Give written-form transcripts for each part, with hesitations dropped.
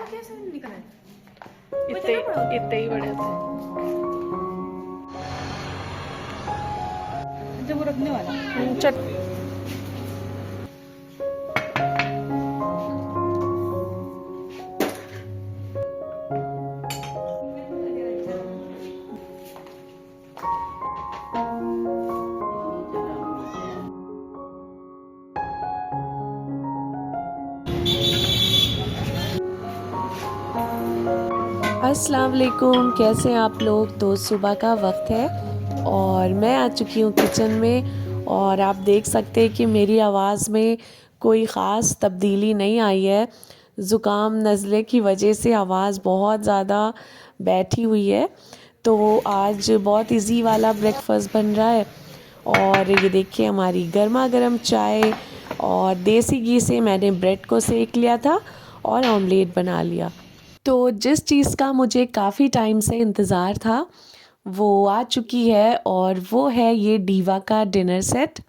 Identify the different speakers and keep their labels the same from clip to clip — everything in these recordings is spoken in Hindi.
Speaker 1: कैसे निकला है?
Speaker 2: इतने ही बड़े थे।
Speaker 1: जब वो रखने वाला
Speaker 2: चट अस्सलाम वालेकुम, कैसे हैं आप लोग। तो सुबह का वक्त है और मैं आ चुकी हूँ किचन में। और आप देख सकते हैं कि मेरी आवाज़ में कोई ख़ास तब्दीली नहीं आई है। ज़ुकाम नज़ले की वजह से आवाज़ बहुत ज़्यादा बैठी हुई है। तो आज बहुत इजी वाला ब्रेकफास्ट बन रहा है। और ये देखिए हमारी गर्मा गर्म चाय और देसी घी से मैंने ब्रेड को सेक लिया था और ऑमलेट बना लिया। तो जिस चीज़ का मुझे काफ़ी टाइम से इंतज़ार था वो आ चुकी है और वो है ये डीवा का डिनर सेट।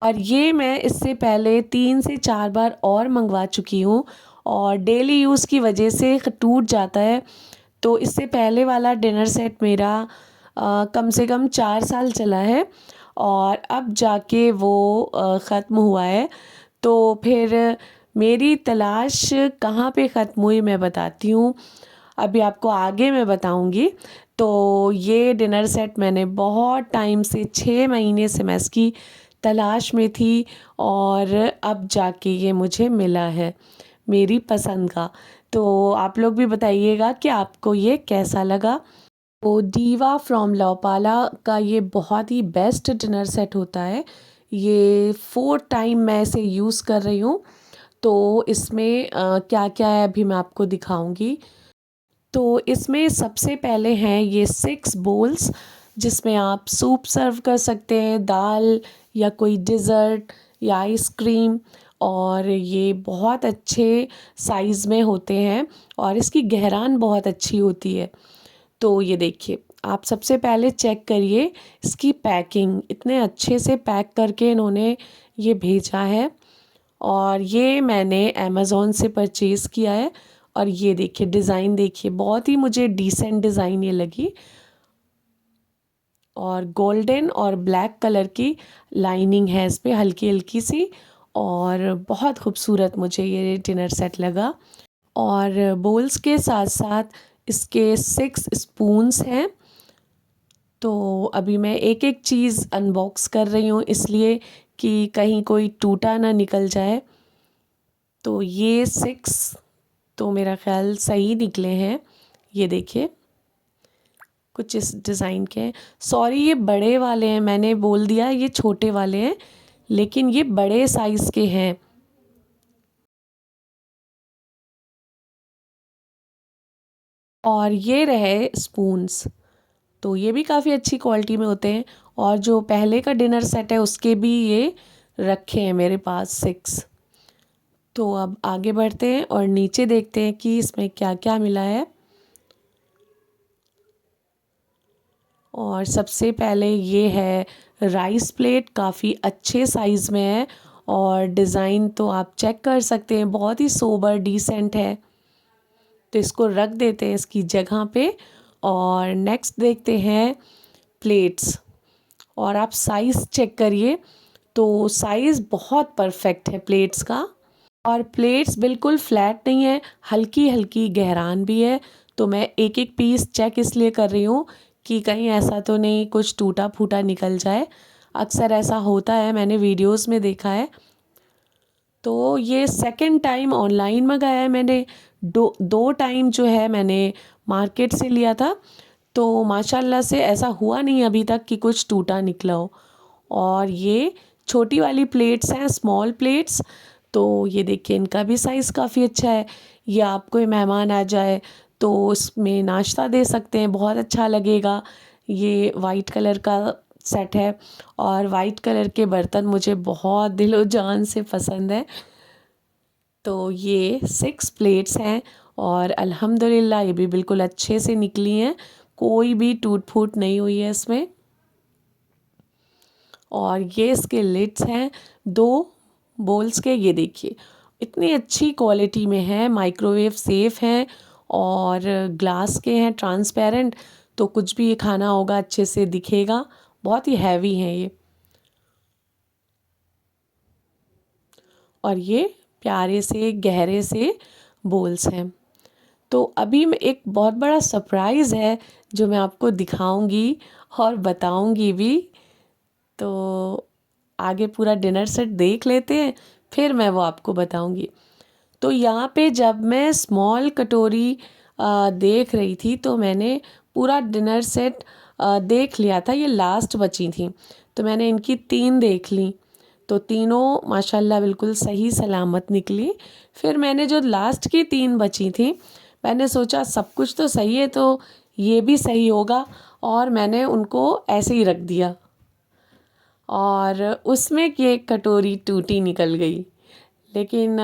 Speaker 2: और ये मैं इससे पहले 3 से 4 बार और मंगवा चुकी हूँ और डेली यूज़ की वजह से टूट जाता है। तो इससे पहले वाला डिनर सेट मेरा कम से कम 4 साल चला है और अब जाके वो ख़त्म हुआ है। तो फिर मेरी तलाश कहाँ पे ख़त्म हुई मैं बताती हूँ, अभी आपको आगे मैं बताऊँगी। तो ये डिनर सेट मैंने बहुत टाइम से 6 महीने से मैं इसकी तलाश में थी और अब जाके ये मुझे मिला है मेरी पसंद का। तो आप लोग भी बताइएगा कि आपको ये कैसा लगा। तो डीवा फ्रॉम लौपाला का ये बहुत ही बेस्ट डिनर सेट होता है। ये 4 टाइम मैं इसे यूज़ कर रही हूँ। तो इसमें क्या क्या है अभी मैं आपको दिखाऊंगी। तो इसमें सबसे पहले हैं ये 6 बोल्स जिसमें आप सूप सर्व कर सकते हैं, दाल या कोई डिज़र्ट या आइसक्रीम। और ये बहुत अच्छे साइज़ में होते हैं और इसकी गहरान बहुत अच्छी होती है। तो ये देखिए आप सबसे पहले चेक करिए इसकी पैकिंग, इतने अच्छे से पैक करके इन्होंने ये भेजा है। और ये मैंने अमेज़ॉन से परचेज़ किया है। और ये देखिए डिज़ाइन देखिए, बहुत ही मुझे डिसेंट डिज़ाइन ये लगी। और गोल्डन और ब्लैक कलर की लाइनिंग है इस पे हल्की हल्की सी। और बहुत खूबसूरत मुझे ये डिनर सेट लगा। और बोल्स के साथ साथ इसके 6 स्पून्स हैं। तो अभी मैं एक एक चीज़ अनबॉक्स कर रही हूँ इसलिए कि कहीं कोई टूटा ना निकल जाए। तो ये 6 तो मेरा ख़्याल सही निकले हैं। ये देखिए कुछ इस डिज़ाइन के हैं। सॉरी ये बड़े वाले हैं, मैंने बोल दिया ये छोटे वाले हैं लेकिन ये बड़े साइज़ के हैं। और ये रहे स्पून्स, तो ये भी काफ़ी अच्छी क्वालिटी में होते हैं। और जो पहले का डिनर सेट है उसके भी ये रखे हैं मेरे पास 6। तो अब आगे बढ़ते हैं और नीचे देखते हैं कि इसमें क्या क्या मिला है। और सबसे पहले ये है राइस प्लेट, काफ़ी अच्छे साइज़ में है। और डिज़ाइन तो आप चेक कर सकते हैं, बहुत ही सोबर डिसेंट है। तो इसको रख देते हैं इसकी जगह पे। और नेक्स्ट देखते हैं प्लेट्स। और आप साइज़ चेक करिए, तो साइज़ बहुत परफेक्ट है प्लेट्स का। और प्लेट्स बिल्कुल फ्लैट नहीं है, हल्की हल्की गहरान भी है। तो मैं एक एक पीस चेक इसलिए कर रही हूँ कि कहीं ऐसा तो नहीं कुछ टूटा फूटा निकल जाए। अक्सर ऐसा होता है, मैंने वीडियोस में देखा है। तो ये सेकंड टाइम ऑनलाइन मंगाया है मैंने। दो टाइम जो है मैंने मार्केट से लिया था। तो माशाल्लाह से ऐसा हुआ नहीं अभी तक कि कुछ टूटा निकला हो। और ये छोटी वाली प्लेट्स हैं, स्मॉल प्लेट्स। तो ये देखिए इनका भी साइज़ काफ़ी अच्छा है। ये आप कोई मेहमान आ जाए तो उसमें नाश्ता दे सकते हैं, बहुत अच्छा लगेगा। ये वाइट कलर का सेट है और वाइट कलर के बर्तन मुझे बहुत दिलो जान से पसंद है। तो ये 6 प्लेट्स हैं और अल्हम्दुलिल्लाह ये भी बिल्कुल अच्छे से निकली हैं, कोई भी टूट फूट नहीं हुई है इसमें। और ये इसके लिड्स हैं 2 बोल्स के, ये देखिए। इतनी अच्छी क्वालिटी में है, माइक्रोवेव सेफ़ हैं और ग्लास के हैं, ट्रांसपेरेंट, तो कुछ भी ये खाना होगा अच्छे से दिखेगा। बहुत ही हैवी हैं ये। और ये प्यारे से गहरे से बोल्स हैं। तो अभी मैं एक बहुत बड़ा सरप्राइज़ है जो मैं आपको दिखाऊंगी और बताऊंगी भी। तो आगे पूरा डिनर सेट देख लेते हैं, फिर मैं वो आपको बताऊंगी। तो यहाँ पे जब मैं स्मॉल कटोरी देख रही थी तो मैंने पूरा डिनर सेट देख लिया था। ये लास्ट बची थी तो मैंने इनकी 3 देख ली, तो तीनों माशाल्लाह बिल्कुल सही सलामत निकली। फिर मैंने जो लास्ट की 3 बची थी, मैंने सोचा सब कुछ तो सही है तो ये भी सही होगा, और मैंने उनको ऐसे ही रख दिया। और उसमें की एक कटोरी टूटी निकल गई, लेकिन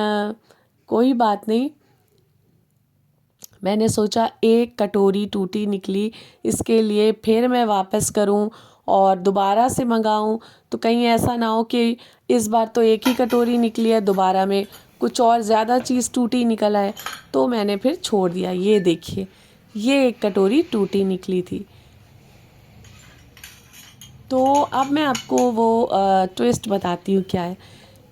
Speaker 2: कोई बात नहीं। मैंने सोचा एक कटोरी टूटी निकली, इसके लिए फिर मैं वापस करूं और दोबारा से मंगाऊं, तो कहीं ऐसा ना हो कि इस बार तो एक ही कटोरी निकली है, दोबारा में कुछ और ज़्यादा चीज़ टूटी निकल आए। तो मैंने फिर छोड़ दिया। ये देखिए, ये एक कटोरी टूटी निकली थी। तो अब मैं आपको वो ट्विस्ट बताती हूँ क्या है,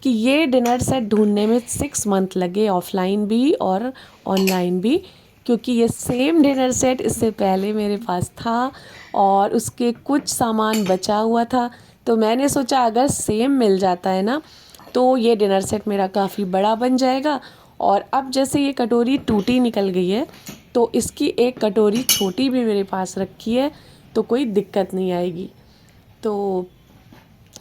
Speaker 2: कि ये डिनर सेट ढूंढने में 6 मंथ लगे, ऑफ़लाइन भी और ऑनलाइन भी, क्योंकि ये सेम डिनर सेट इससे पहले मेरे पास था और उसके कुछ सामान बचा हुआ था। तो मैंने सोचा अगर सेम मिल जाता है ना, तो ये डिनर सेट मेरा काफ़ी बड़ा बन जाएगा। और अब जैसे ये कटोरी टूटी निकल गई है, तो इसकी एक कटोरी छोटी भी मेरे पास रखी है, तो कोई दिक्कत नहीं आएगी। तो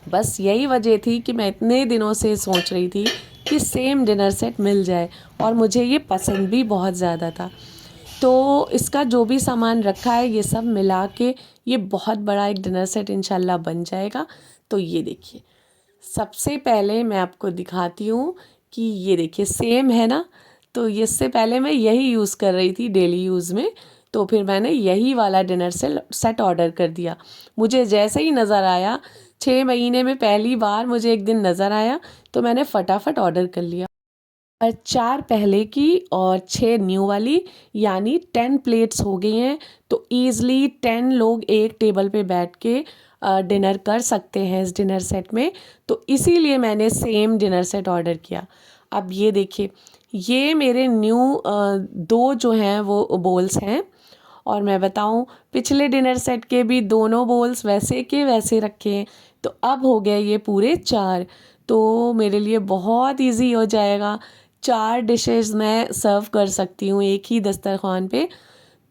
Speaker 2: बस यही वजह थी कि मैं इतने दिनों से सोच रही थी कि सेम डिनर सेट मिल जाए, और मुझे ये पसंद भी बहुत ज़्यादा था। तो इसका जो भी सामान रखा है ये सब मिला के ये बहुत बड़ा एक डिनर सेट इंशाल्लाह बन जाएगा। तो ये देखिए, सबसे पहले मैं आपको दिखाती हूँ कि ये देखिए सेम है ना। तो इससे पहले मैं यही यूज़ कर रही थी डेली यूज़ में, तो फिर मैंने यही वाला डिनर सेट ऑर्डर कर दिया। मुझे जैसे ही नज़र आया, 6 महीने में पहली बार मुझे एक दिन नज़र आया, तो मैंने फटाफट ऑर्डर कर लिया। और 4 पहले की और 6 न्यू वाली, यानी 10 प्लेट्स हो गई हैं। तो ईज़िली 10 लोग एक टेबल पे बैठ के डिनर कर सकते हैं इस डिनर सेट में। तो इसीलिए मैंने सेम डिनर सेट ऑर्डर किया। अब ये देखिए, ये मेरे न्यू 2 जो हैं वो बोल्स हैं। और मैं बताऊं, पिछले डिनर सेट के भी दोनों बोल्स वैसे के वैसे रखे हैं, तो अब हो गए ये पूरे 4। तो मेरे लिए बहुत इजी हो जाएगा, 4 डिशेस मैं सर्व कर सकती हूँ एक ही दस्तरखान पे।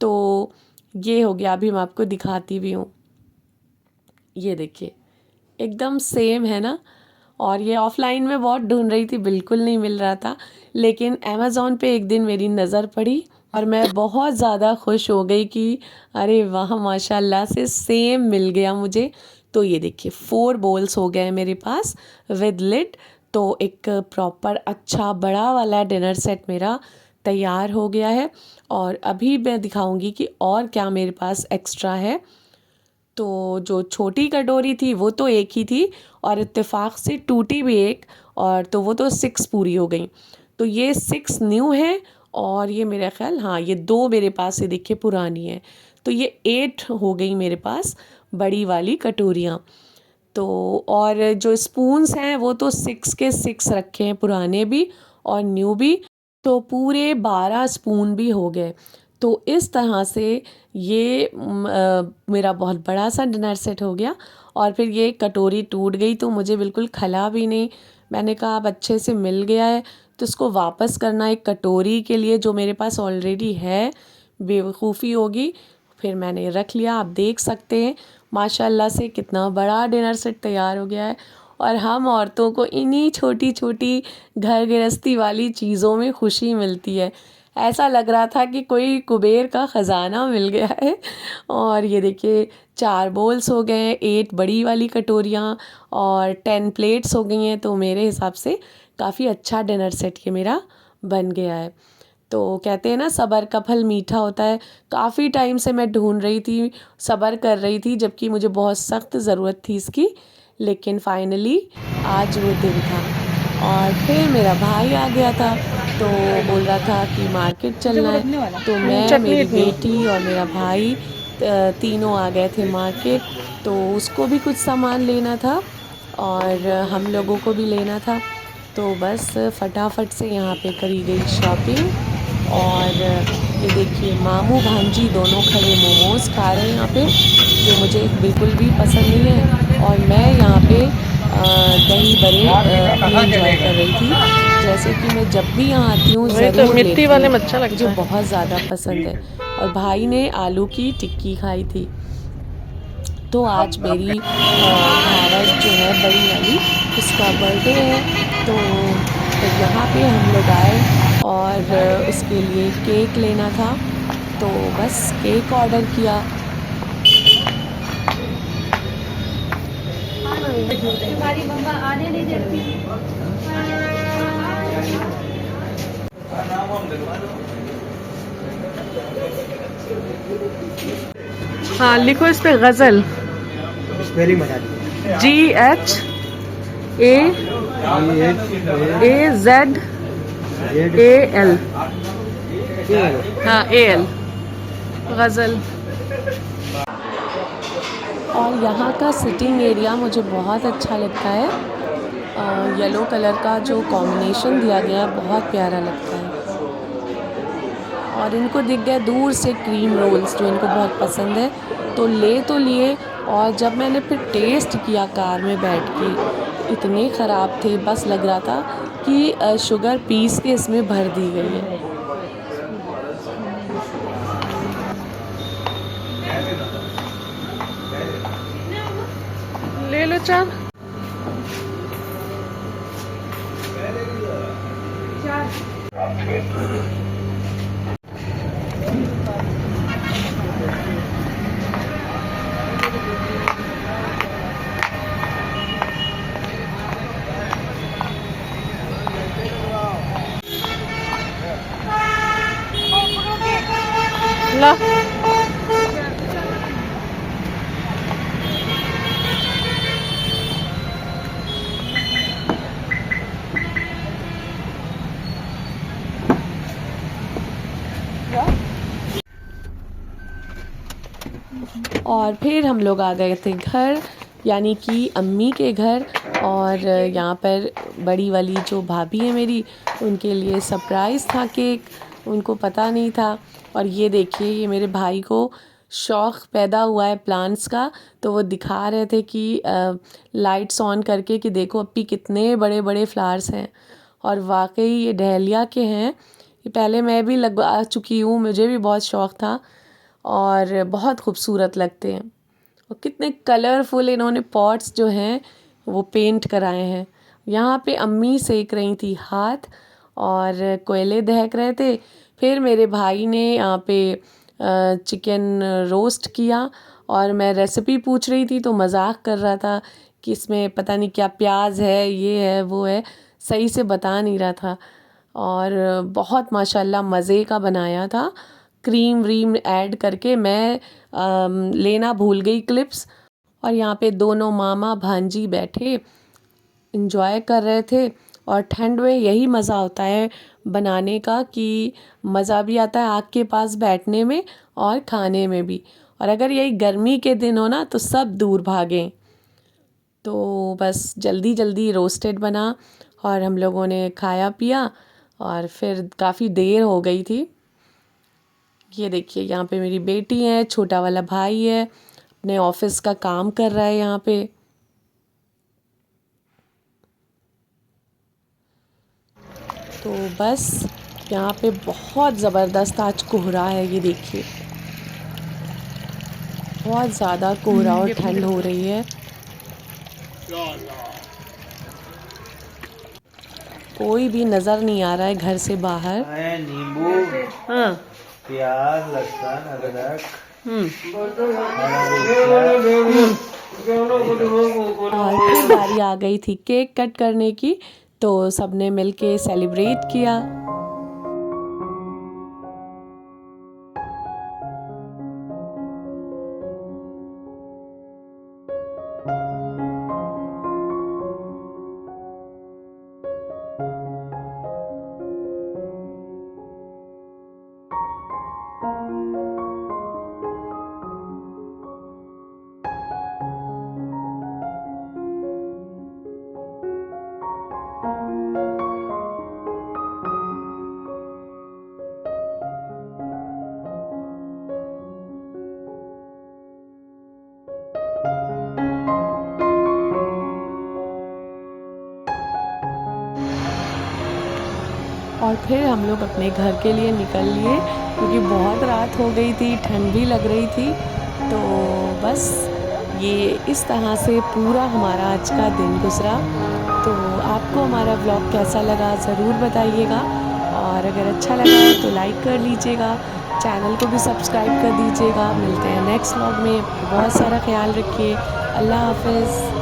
Speaker 2: तो ये हो गया। अभी मैं आपको दिखाती भी हूँ। ये देखिए, एकदम सेम है ना। और ये ऑफ़लाइन में बहुत ढूंढ रही थी, बिल्कुल नहीं मिल रहा था, लेकिन अमेज़ॉन पे एक दिन मेरी नज़र पड़ी और मैं बहुत ज़्यादा खुश हो गई कि अरे वाह, माशाल्लाह से सेम मिल गया मुझे। तो ये देखिए, 4 बोल्स हो गए मेरे पास विद लिड। तो एक प्रॉपर अच्छा बड़ा वाला डिनर सेट मेरा तैयार हो गया है। और अभी मैं दिखाऊंगी कि और क्या मेरे पास एक्स्ट्रा है। तो जो छोटी कटोरी थी वो तो एक ही थी, और इत्तेफाक से टूटी भी एक, और तो वो तो 6 पूरी हो गई। तो ये 6 न्यू है, और ये मेरा ख्याल, हाँ, ये 2 मेरे पास से देखिए पुरानी है। तो ये 8 हो गई मेरे पास बड़ी वाली कटोरियाँ। तो और जो स्पून्स हैं वो तो 6 के 6 रखे हैं, पुराने भी और न्यू भी। तो पूरे 12 स्पून भी हो गए। तो इस तरह से ये मेरा बहुत बड़ा सा डिनर सेट हो गया। और फिर ये कटोरी टूट गई तो मुझे बिल्कुल खला भी नहीं। मैंने कहा अब अच्छे से मिल गया है तो इसको वापस करना एक कटोरी के लिए जो मेरे पास ऑलरेडी है, बेवकूफ़ी होगी। फिर मैंने रख लिया। आप देख सकते हैं माशाल्लाह से कितना बड़ा डिनर सेट तैयार हो गया है। और हम औरतों को इन्हीं छोटी छोटी घर गृहस्थी वाली चीज़ों में खुशी मिलती है। ऐसा लग रहा था कि कोई कुबेर का ख़जाना मिल गया है। और ये देखिए, 4 बोल्स हो गए, 8 बड़ी वाली कटोरियाँ और 10 प्लेट्स हो गई हैं। तो मेरे हिसाब से काफ़ी अच्छा डिनर सेट ये मेरा बन गया है। तो कहते हैं ना, सब्र का फल मीठा होता है। काफ़ी टाइम से मैं ढूंढ रही थी, सब्र कर रही थी, जबकि मुझे बहुत सख्त ज़रूरत थी इसकी, लेकिन फाइनली आज वो दिन था। और फिर मेरा भाई आ गया था, तो बोल रहा था कि मार्केट चलना है। तो मैं,
Speaker 1: चटनी
Speaker 2: मेरी
Speaker 1: इतनी
Speaker 2: बेटी और मेरा भाई तीनों आ गए थे मार्केट। तो उसको भी कुछ सामान लेना था और हम लोगों को भी लेना था। तो बस फटाफट से यहाँ पे करी गई शॉपिंग। और ये देखिए, मामू भांजी दोनों खड़े मोमोज़ खा रहे हैं यहाँ पे, जो मुझे बिल्कुल भी पसंद नहीं है। और मैं यहाँ पे दही बड़े अपने इंजॉय कर रही थी, जैसे कि मैं जब भी यहाँ आती हूँ
Speaker 1: वही तो
Speaker 2: ज़रूर
Speaker 1: मिट्टी
Speaker 2: लेती
Speaker 1: वाले
Speaker 2: हूँ।
Speaker 1: में अच्छा
Speaker 2: मुझे
Speaker 1: लगता है।
Speaker 2: बहुत ज़्यादा पसंद है। और भाई ने आलू की टिक्की खाई थी। तो आज मेरी भावड़ जो है बड़ी वाली, उसका बर्थडे है। तो फिर यहाँ पे हम लोग आए और उसके लिए केक लेना था। तो बस केक ऑर्डर किया।
Speaker 3: हमारी मम्मा आने नहीं देती।
Speaker 1: हाँ, लिखो इस पे गजल।
Speaker 4: स्पेलिंग बता दीजिए।
Speaker 1: GHAAZAL।
Speaker 4: जेड ए
Speaker 1: हाँ, AL, गजल।
Speaker 2: और यहाँ का सिटिंग एरिया मुझे बहुत अच्छा लगता है। येलो कलर का जो कॉम्बिनेशन दिया गया है, बहुत प्यारा लगता है। और इनको दिख गया दूर से क्रीम रोल्स, जो इनको बहुत पसंद है, तो लिए। और जब मैंने फिर टेस्ट किया कार में बैठ के, इतने ख़राब थे, बस लग रहा था कि शुगर पीस के इसमें भर दी गई है।
Speaker 1: ले लो चार। ला।
Speaker 2: और फिर हम लोग आ गए थे घर, यानी कि अम्मी के घर। और यहाँ पर बड़ी वाली जो भाभी है मेरी, उनके लिए सरप्राइज़ था केक, उनको पता नहीं था। और ये देखिए, ये मेरे भाई को शौक़ पैदा हुआ है प्लांट्स का। तो वो दिखा रहे थे कि लाइट्स ऑन करके कि देखो अप्पी, कितने बड़े बड़े फ्लावर्स हैं। और वाकई ये डहेलिया के हैं। ये पहले मैं भी लगा चुकी हूँ, मुझे भी बहुत शौक़ था। और बहुत खूबसूरत लगते हैं। और कितने कलरफुल इन्होंने पॉट्स जो हैं वो पेंट कराए हैं। यहाँ पे अम्मी सेक रही थी हाथ, और कोयले दहक रहे थे। फिर मेरे भाई ने यहाँ पे चिकन रोस्ट किया। और मैं रेसिपी पूछ रही थी तो मजाक कर रहा था कि इसमें पता नहीं क्या प्याज है, ये है वो है, सही से बता नहीं रहा था। और बहुत माशाल्लाह मज़े का बनाया था, क्रीम व्रीम ऐड करके। मैं लेना भूल गई क्लिप्स। और यहाँ पे दोनों मामा भांजी बैठे इंजॉय कर रहे थे। और ठंड में यही मज़ा होता है बनाने का, कि मज़ा भी आता है आग के पास बैठने में और खाने में भी। और अगर यही गर्मी के दिन हो ना, तो सब दूर भागें। तो बस जल्दी जल्दी रोस्टेड बना और हम लोगों ने खाया पिया। और फिर काफ़ी देर हो गई थी। ये देखिए, यहाँ पे मेरी बेटी है, छोटा वाला भाई है, अपने ऑफिस का काम कर रहा है यहाँ पे। तो बस यहाँ पे बहुत ज़बरदस्त आज कोहरा है, ये देखिए, बहुत ज़्यादा कोहरा और ठंड हो रही है। कोई भी नज़र नहीं आ रहा है घर से बाहर।
Speaker 4: नींबू,
Speaker 1: हाँ।
Speaker 4: प्याज, लहसुन, अदरक,
Speaker 2: और फिर बारी आ गई थी केक कट करने की। तो सबने मिलके सेलिब्रेट किया। और फिर हम लोग अपने घर के लिए निकल लिए क्योंकि बहुत रात हो गई थी, ठंड भी लग रही थी। तो बस ये इस तरह से पूरा हमारा आज का दिन गुजरा। तो आपको हमारा व्लॉग कैसा लगा ज़रूर बताइएगा, और अगर अच्छा लगा है तो लाइक कर लीजिएगा, चैनल को भी सब्सक्राइब कर दीजिएगा। मिलते हैं नेक्स्ट व्लॉग में। बहुत सारा ख्याल रखिए। अल्लाह हाफ़िज़।